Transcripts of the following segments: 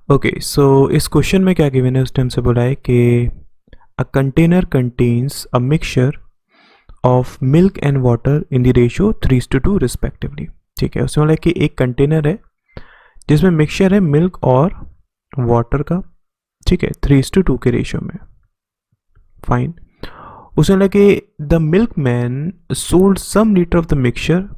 Okay, सो इस question में क्या गिवन है, उसने हमसे बोला है कि a container contains a mixture of milk and water in the ratio 3:2 respectively. ठीक है, उसमें बोला है कि एक कंटेनर है जिसमें मिक्सचर है मिल्क और वाटर का। ठीक है, 3:2 के रेशियो में। फाइन। उसने बोला कि the milk man sold some litre of the mixture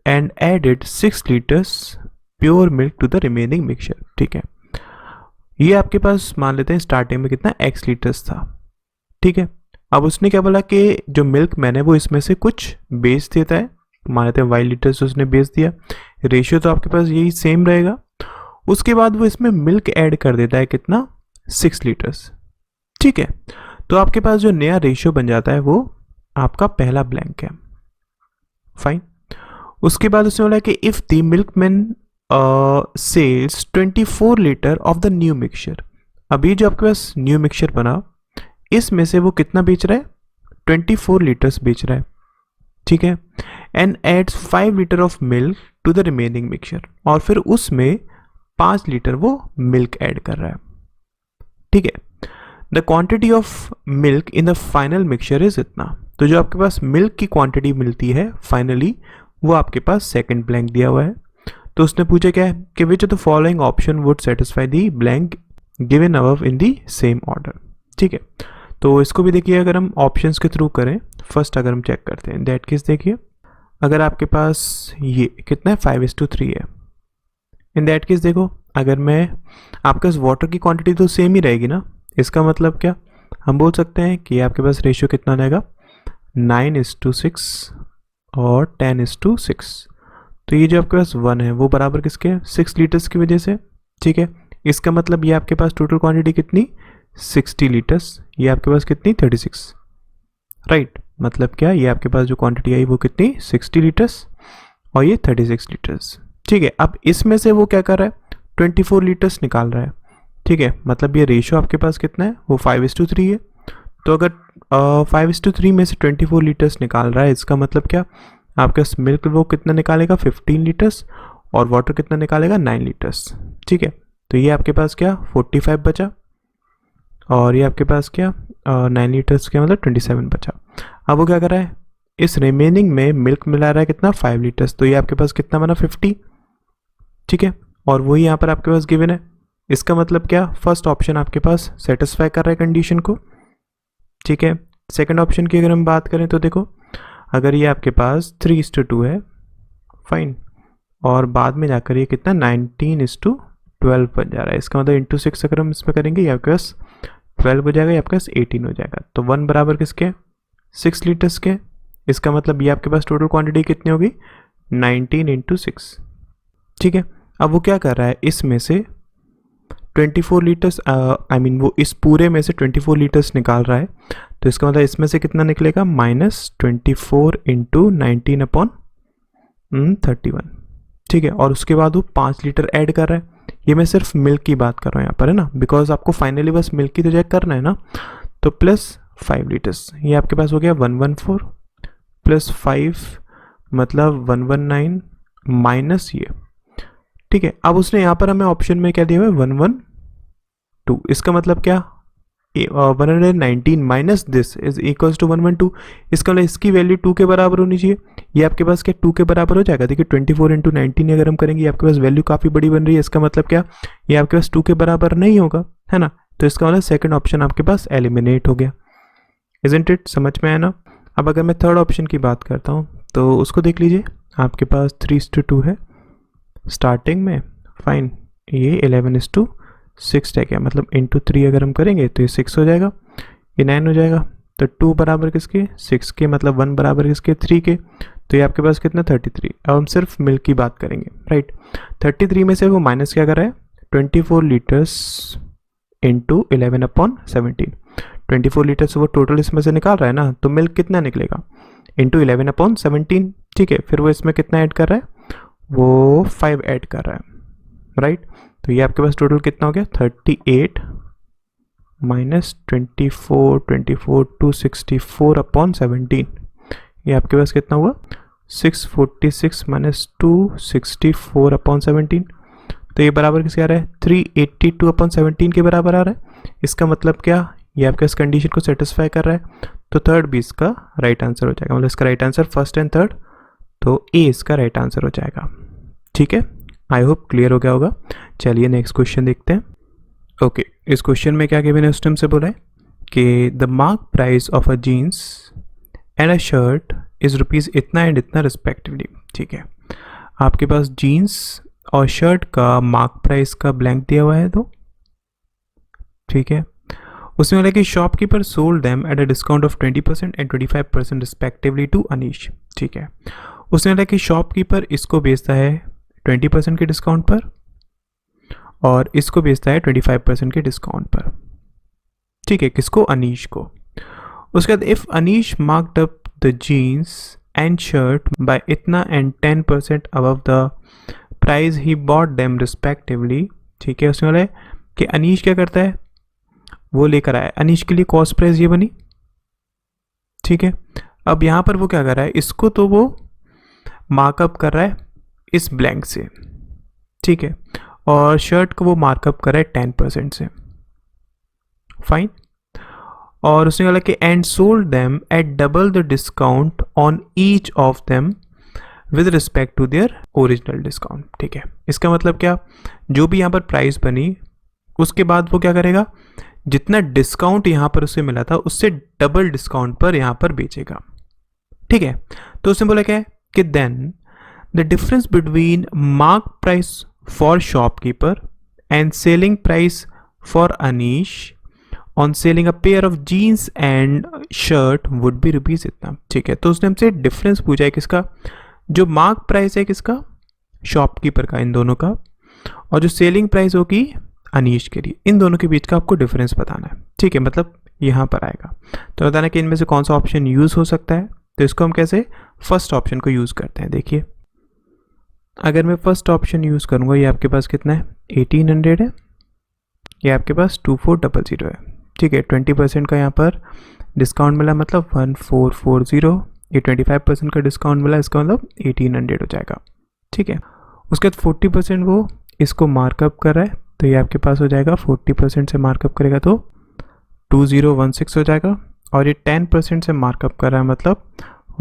and added 6 litres pure milk to the remaining mixture. ठीक है, ये आपके पास मान लेते हैं स्टार्टिंग में कितना x लीटर्स था। ठीक है, अब उसने क्या बोला कि जो मिल्क मैन है वो इसमें से कुछ बेच देता है, मान लेते हैं y लीटर्स उसने बेच दिया। रेशियो तो आपके पास यही सेम रहेगा। उसके बाद वो इसमें मिल्क ऐड कर देता है कितना, 6 लीटर्स। ठीक है, तो आपके पास जो नया रेशियो बन जाता है वो आपका पहला ब्लैंक है। फाइन। उसके बाद उसने बोला कि if the milk man sells 24 litre of the new mixture. अभी जो आपके पास न्यू मिक्सचर बना इसमें से वो कितना बेच रहा है, 24 लीटर्स बेच रहा है। ठीक है, and adds 5 litre of milk to the remaining mixture, और फिर उसमें 5 लीटर वो मिल्क ऐड कर रहा है। ठीक है, the quantity of milk in the final mixture is इतना। तो जो आपके पास मिल्क की क्वांटिटी मिलती है फाइनली वो आपके पास सेकंड ब्लैंक दिया हुआ है। तो उसने पूछा क्या है कि which of the following option would satisfy the blank given above in the same order. ठीक है, तो इसको भी देखिए, अगर हम ऑप्शंस के थ्रू करें, फर्स्ट अगर हम चेक करते हैं दैट केस, देखिए अगर आपके पास ये कितना है 5:3 है, इन दैट केस देखो अगर मैं आपके पास वाटर की क्वांटिटी तो सेम ही रहेगी ना, इसका मतलब क्या हम बोल सकते हैं कि आपके पास रेशियो कितना रहेगा 9:6 और 10:6। तो ये जो आपके पास 1 है वो बराबर किसके, 6 लीटर्स की वजह से। ठीक है, इसका मतलब ये आपके पास टोटल क्वांटिटी कितनी 60 लीटर्स, ये आपके पास कितनी 36। राइट, मतलब क्या, ये आपके पास जो क्वांटिटी आई वो कितनी 60 लीटर्स और ये 36 लीटर्स। ठीक है, अब इसमें से वो क्या कर रहा है 24 लीटर्स निकाल रहा है। ठीक है, मतलब ये रेशियो आपके पास कितना है वो 5:3 है। तो अगर 5:3 में से 24 लीटर्स निकाल रहा है, इसका मतलब क्या आपका मिल्क वो कितना निकालेगा 15 लीटर्स और वाटर कितना निकालेगा 9 लीटर्स। ठीक है, तो ये आपके पास क्या 45 बचा और ये आपके पास क्या 9 लीटर्स के मतलब 27 बचा। अब वो क्या कर रहा है, इस रिमेनिंग में मिल्क मिला रहा है कितना 5 लीटर्स, तो ये आपके पास कितना बना 50। ठीक है, और वही यहाँ पर आपके पास गिवन है। इसका मतलब क्या, फर्स्ट ऑप्शन आपके पास सेटिस्फाई कर रहा है कंडीशन को। ठीक है, सेकंड ऑप्शन की अगर हम बात करें तो देखो अगर ये आपके पास 3:2 है, फाइन, और बाद में जाकर ये कितना 19:12 बन जा रहा है, इसका मतलब इंटू 6 अगर हम इसमें करेंगे ये आपके पास 12 हो जाएगा, ये आपके पास 18 हो जाएगा। तो 1 बराबर किसके 6 लीटर्स के। इसका मतलब ये आपके पास टोटल क्वांटिटी कितनी होगी 19 × 6। ठीक है, अब वो क्या कर रहा है इसमें से 24 लीटर्स वो इस पूरे में से 24 लीटर्स निकाल रहा है। तो इसका मतलब इसमें से कितना निकलेगा -24 × 19/31। ठीक है, और उसके बाद वो 5 लीटर ऐड कर रहा है। ये मैं सिर्फ मिल्क की बात कर रहा हूँ यहाँ पर, है ना, बिकॉज आपको फाइनली बस मिल्क की तो चेक करना है ना। तो +5 लीटर्स, ये आपके पास हो गया 114 +5 मतलब 119 माइनस ये। ठीक है, अब उसने यहाँ पर हमें ऑप्शन में क्या दिया हुआ है 112। इसका मतलब क्या 119 minus this is equals to 112। इसका मतलब इसकी वैल्यू 2 के बराबर होनी चाहिए। ये आपके पास क्या 2 के बराबर हो जाएगा। देखिए 24 × 19 अगर हम करेंगे आपके पास वैल्यू काफ़ी बड़ी बन रही है। इसका मतलब क्या ये आपके पास 2 के बराबर नहीं होगा, है ना। तो इसका मतलब सेकंड ऑप्शन आपके पास एलिमिनेट हो गया। इजंट इट, समझ में आया ना। अब अगर मैं थर्ड ऑप्शन की बात करता हूँ तो उसको देख लीजिए, आपके पास 3:2 है स्टार्टिंग में, फाइन, ये 11:6 है क्या, मतलब इंटू 3 अगर हम करेंगे तो ये 6 हो जाएगा, ये 9 हो जाएगा। तो 2 बराबर किसके 6 के, मतलब 1 बराबर किसके 3 के। तो ये आपके पास कितना 33। अब हम सिर्फ मिल्क की बात करेंगे, राइट। 33 में से वो माइनस क्या कर रहा है 24 लीटर्स इंटू 11/17। 24 लीटर्स वो टोटल इसमें से निकाल रहा है ना, तो मिल्क कितना निकलेगा इंटू 11/17। ठीक है, फिर वो इसमें कितना ऐड कर रहा है वो 5 ऐड कर रहा है, राइट। तो ये आपके पास टोटल कितना हो गया 38 माइनस 24 264/17। ये आपके पास कितना हुआ 646 माइनस 264/17। तो ये बराबर किसके आ रहा है, 382/17 के बराबर आ रहा है। इसका मतलब क्या, ये आपके इस कंडीशन को सेटिस्फाई कर रहा है, तो थर्ड भी इसका राइट आंसर हो जाएगा। मतलब इसका right answer first and third, तो ए इसका राइट आंसर हो जाएगा। ठीक है, आई होप क्लियर हो गया होगा। चलिए नेक्स्ट क्वेश्चन देखते हैं। ओके, इस क्वेश्चन में क्या गिवन है उस टाइम से बोला है कि the mark price of a jeans and a shirt is rupees इतना एंड इतना रिस्पेक्टिवली। ठीक है, आपके पास जीन्स और शर्ट का मार्क प्राइस का ब्लैंक दिया हुआ है तो ठीक है, उसमें बोला कि shopkeeper sold them at a discount of 20% and 25% respectively to Anish. ठीक है, उसने बोला कि शॉपकीपर इसको बेचता है 20% के डिस्काउंट पर और इसको बेचता है 25% के डिस्काउंट पर। ठीक है, किसको, अनीश को। उसके बाद if Anish marked up the jeans and shirt by इतना and 10% above the price he bought them respectively. ठीक है, उसमें बोला कि अनीश क्या करता है, वो लेकर आया, अनीश के लिए कॉस्ट प्राइस ये बनी। ठीक है, अब यहाँ पर वो क्या कर रहा है, इसको तो वो मार्कअप कर रहा है इस ब्लैंक से। ठीक है, और शर्ट को वो मार्कअप कर रहा है 10% से। फाइन, और उसने बोला कि and sold them at double the discount on each of them with respect to their original discount. ठीक है, इसका मतलब क्या, जो भी यहाँ पर प्राइस बनी उसके बाद वो क्या करेगा, जितना डिस्काउंट यहाँ पर उसे मिला था उससे डबल डिस्काउंट पर यहाँ पर बेचेगा। ठीक है, तो उसने बोला क्या है कि then the difference between mark price for shopkeeper and selling price for Anish on selling a pair of jeans and shirt would be rupees इतना। ठीक है, तो उसने हमसे डिफरेंस पूछा है किसका, जो मार्क प्राइस है किसका, शॉपकीपर का, इन दोनों का, और जो सेलिंग प्राइस होगी अनीश के लिए, इन दोनों के बीच का आपको डिफरेंस बताना है। ठीक है, मतलब यहाँ पर आएगा, तो बताना कि इनमें से कौन सा ऑप्शन यूज़ हो सकता है। तो इसको हम कैसे, फर्स्ट ऑप्शन को यूज़ करते हैं। देखिए, अगर मैं फर्स्ट ऑप्शन यूज़ करूँगा, ये आपके पास कितना है, 1800 है, ये आपके पास 2400 है। ठीक है, 20% का यहाँ पर डिस्काउंट मिला, मतलब 1440, ये 25% का डिस्काउंट मिला, इसका मतलब 1800 हो जाएगा। ठीक है, उसके बाद 40% वो इसको मार्कअप कर रहा है, तो ये आपके पास हो जाएगा 40% से मार्कअप करेगा तो 2016 हो जाएगा, और ये 10% से मार्कअप कर रहा है मतलब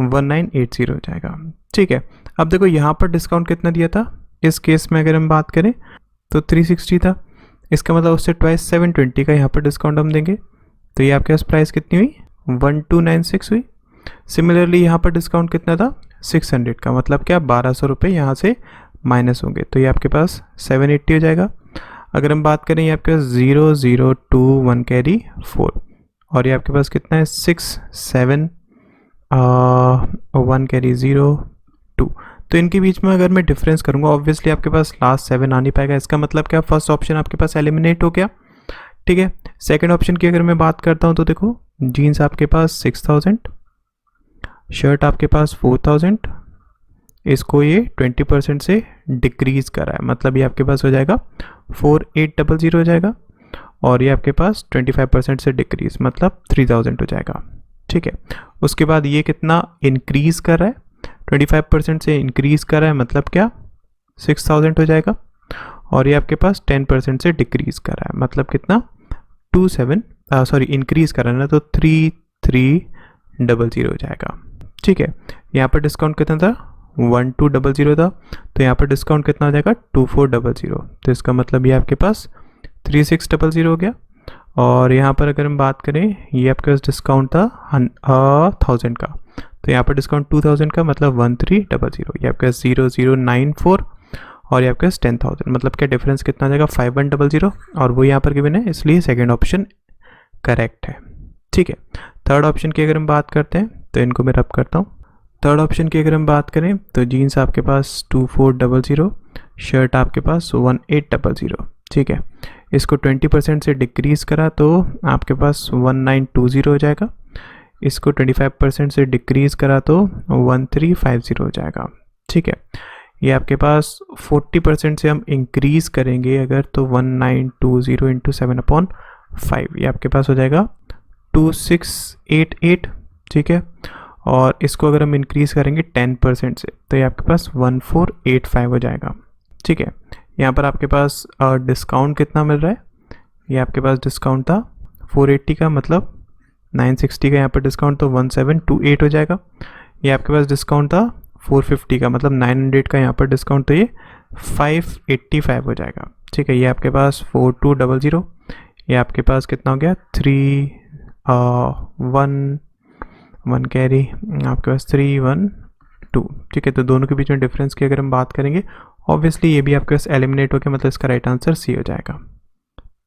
1980 हो जाएगा। ठीक है, अब देखो यहाँ पर डिस्काउंट कितना दिया था, इस केस में अगर हम बात करें तो 360 था, इसका मतलब उससे ट्वाइस 720 का यहाँ पर डिस्काउंट हम देंगे, तो ये आपके पास प्राइस कितनी हुई, 1296 हुई। सिमिलरली यहाँ पर डिस्काउंट कितना था, 600 का, मतलब क्या 1200 रुपये यहाँ से माइनस होंगे, तो ये आपके पास 780 हो जाएगा। अगर हम बात करें, ये आपके पास 0021 कैरी 4, और ये आपके पास कितना है 67 1 कैरी 02, तो इनके बीच में अगर मैं डिफरेंस करूंगा, ऑब्वियसली आपके पास लास्ट 7 आ नहीं पाएगा, इसका मतलब क्या, फर्स्ट ऑप्शन आपके पास एलिमिनेट हो गया। ठीक है, सेकंड ऑप्शन की अगर मैं बात करता हूं तो देखो, जीन्स आपके पास 6000, शर्ट आपके पास 4000, इसको ये 20% से डिक्रीज कर रहा है, मतलब ये आपके पास हो जाएगा 4800 हो जाएगा, और ये आपके पास 25% से डिक्रीज मतलब 3000 हो जाएगा। ठीक है, उसके बाद ये कितना इंक्रीज कर रहा है, 25% से इंक्रीज कर रहा है, मतलब क्या 6000 हो जाएगा, और ये आपके पास 10% से डिक्रीज कर रहा है, मतलब कितना इंक्रीज कर रहा है ना, तो 3300 हो जाएगा। ठीक है, यहाँ पर डिस्काउंट कितना था, 1200 था, तो यहाँ पर डिस्काउंट कितना हो जाएगा, 2400, तो इसका मतलब ये आपके पास 3600 हो गया। और यहाँ पर अगर हम बात करें, ये आपके पास डिस्काउंट था 1000 का, तो यहाँ पर डिस्काउंट 2000 का, मतलब 1300, ये आपके पास 0094, और ये आपके पास 10000, मतलब क्या डिफरेंस कितना आ जाएगा, 5100, और वो यहाँ पर गिवन है, इसलिए सेकेंड ऑप्शन करेक्ट है। ठीक है, थर्ड ऑप्शन की अगर हम बात करते हैं तो इनको मैं रब करता हूँ। थर्ड ऑप्शन की अगर हम बात करें तो जीन्स आपके पास 2400, शर्ट आपके पास 1800। ठीक है, इसको 20% से डिक्रीज़ करा तो आपके पास 1920 हो जाएगा, इसको 25% से डिक्रीज़ करा तो 1350 हो जाएगा। ठीक है, ये आपके पास 40% से हम इंक्रीज़ करेंगे अगर, तो 1920 इंटू 7/5, ये आपके पास हो जाएगा 2688। ठीक है, और इसको अगर हम इंक्रीज़ करेंगे 10% से, तो ये आपके पास 1485 हो जाएगा। ठीक है, यहाँ पर आपके पास डिस्काउंट कितना मिल रहा है, ये आपके पास डिस्काउंट था 480 का, मतलब 960 का यहाँ पर डिस्काउंट, तो 1728 हो जाएगा। ये आपके पास डिस्काउंट था 450 का, मतलब 900 का यहाँ पर डिस्काउंट, तो ये 585 हो जाएगा। ठीक है, ये आपके पास 4200, ये आपके पास कितना हो गया 1 कैरी, आपके पास 312। ठीक है, तो दोनों के बीच में डिफरेंस की अगर हम बात करेंगे, ऑब्वियसली ये भी आपके पास एलिमिनेट हो गया, मतलब इसका राइट आंसर सी हो जाएगा।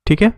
ठीक है।